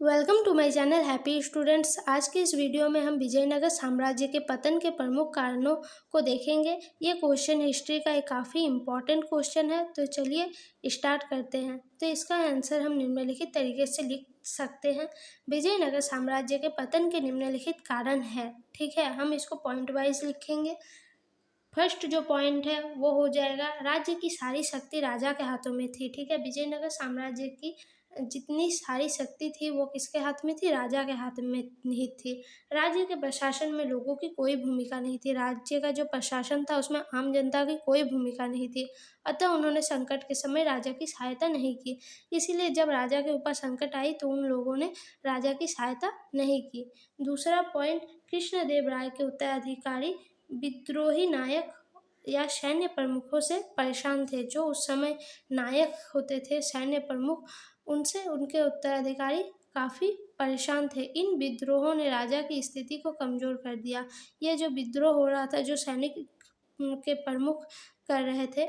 Welcome to my channel happy students. आज के इस वीडियो में हम विजयनगर साम्राज्य के पतन के प्रमुख कारणों को देखेंगे। ये क्वेश्चन हिस्ट्री का एक काफ़ी इम्पॉर्टेंट क्वेश्चन है, तो चलिए स्टार्ट करते हैं। तो इसका आंसर हम निम्नलिखित तरीके से लिख सकते हैं। विजयनगर साम्राज्य के पतन के निम्नलिखित कारण है। ठीक है, हम इसको पॉइंट वाइज लिखेंगे। फर्स्ट जो पॉइंट है वो हो जाएगा, राज्य की सारी शक्ति राजा के हाथों में थी। ठीक है, विजयनगर साम्राज्य की जितनी सारी शक्ति थी वो किसके हाथ में थी? राजा के हाथ में नहीं थी। राज्य के प्रशासन में लोगों की कोई भूमिका नहीं थी। राज्य का जो प्रशासन था उसमें आम जनता की कोई भूमिका नहीं थी। अतः उन्होंने संकट के समय राजा की सहायता नहीं की। इसीलिए जब राजा के ऊपर संकट आई तो उन लोगों ने राजा की सहायता नहीं की। दूसरा पॉइंट, कृष्णदेव राय के उत्तराधिकारी विद्रोही नायक या सैन्य प्रमुखों से परेशान थे। जो उस समय नायक होते थे, सैन्य प्रमुख, उनसे उनके उत्तराधिकारी काफ़ी परेशान थे। इन विद्रोहों ने राजा की स्थिति को कमज़ोर कर दिया। ये जो विद्रोह हो रहा था, जो सैनिक के प्रमुख कर रहे थे,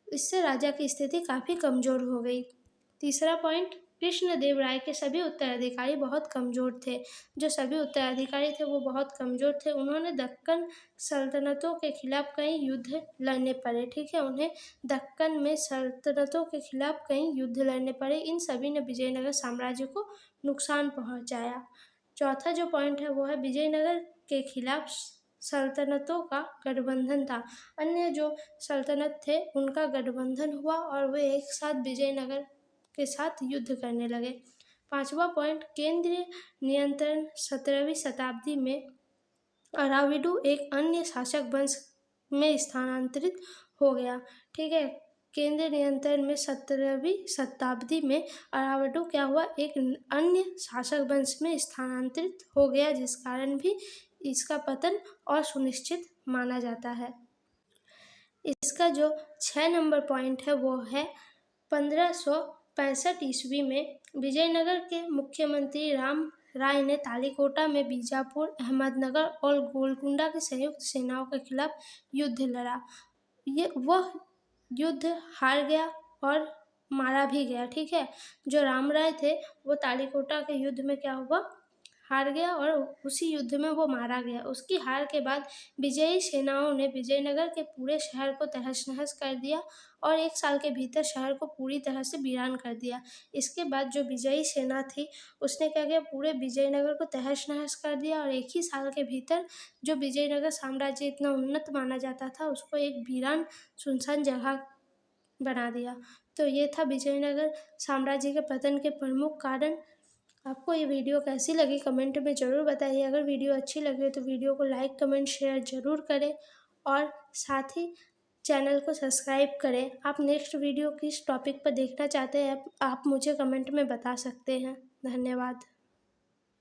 इससे राजा की स्थिति काफ़ी कमज़ोर हो गई। तीसरा पॉइंट, कृष्णदेव राय के सभी उत्तराधिकारी बहुत कमज़ोर थे। जो सभी उत्तराधिकारी थे वो बहुत कमज़ोर थे। उन्होंने दक्कन सल्तनतों के खिलाफ कई युद्ध लड़ने पड़े। ठीक है, उन्हें दक्कन में सल्तनतों के खिलाफ कई युद्ध लड़ने पड़े। इन सभी ने विजयनगर साम्राज्य को नुकसान पहुंचाया। चौथा जो पॉइंट है वो है, विजयनगर के खिलाफ सल्तनतों का गठबंधन था। अन्य जो सल्तनत थे उनका गठबंधन हुआ और वे एक साथ विजयनगर के साथ युद्ध करने लगे। पांचवा पॉइंट, केंद्रीय नियंत्रण 17वीं शताब्दी में अराविडु एक अन्य शासक वंश में स्थानांतरित हो गया। ठीक है, केंद्रीय नियंत्रण में 17वीं शताब्दी में अराविडु क्या हुआ? एक अन्य शासक वंश में स्थानांतरित हो गया, जिस कारण भी इसका पतन और सुनिश्चित माना जाता है। इसका जो 6 नंबर पॉइंट है वो है, 1565 ईस्वी में विजयनगर के मुख्यमंत्री राम राय ने तालीकोटा में बीजापुर, अहमदनगर और गोलकुंडा की संयुक्त सेनाओं के खिलाफ युद्ध लड़ा। वह युद्ध हार गया और मारा भी गया। ठीक है, जो राम राय थे वो तालीकोटा के युद्ध में क्या हुआ? हार गया और उसी युद्ध में वो मारा गया। उसकी हार के बाद विजयी सेनाओं ने विजयनगर के पूरे शहर को तहस नहस कर दिया और 1 साल के भीतर शहर को पूरी तरह से वीरान कर दिया। इसके बाद जो विजयी सेना थी उसने क्या किया? पूरे विजयनगर को तहस नहस कर दिया और 1 ही साल के भीतर जो विजयनगर साम्राज्य इतना उन्नत माना जाता था उसको एक वीरान सुनसान जगह बना दिया। तो ये था विजयनगर साम्राज्य के पतन के प्रमुख कारण। आपको ये वीडियो कैसी लगी कमेंट में ज़रूर बताइए। अगर वीडियो अच्छी लगी हो तो वीडियो को लाइक, कमेंट, शेयर ज़रूर करें और साथ ही चैनल को सब्सक्राइब करें। आप नेक्स्ट वीडियो किस टॉपिक पर देखना चाहते हैं आप मुझे कमेंट में बता सकते हैं। धन्यवाद।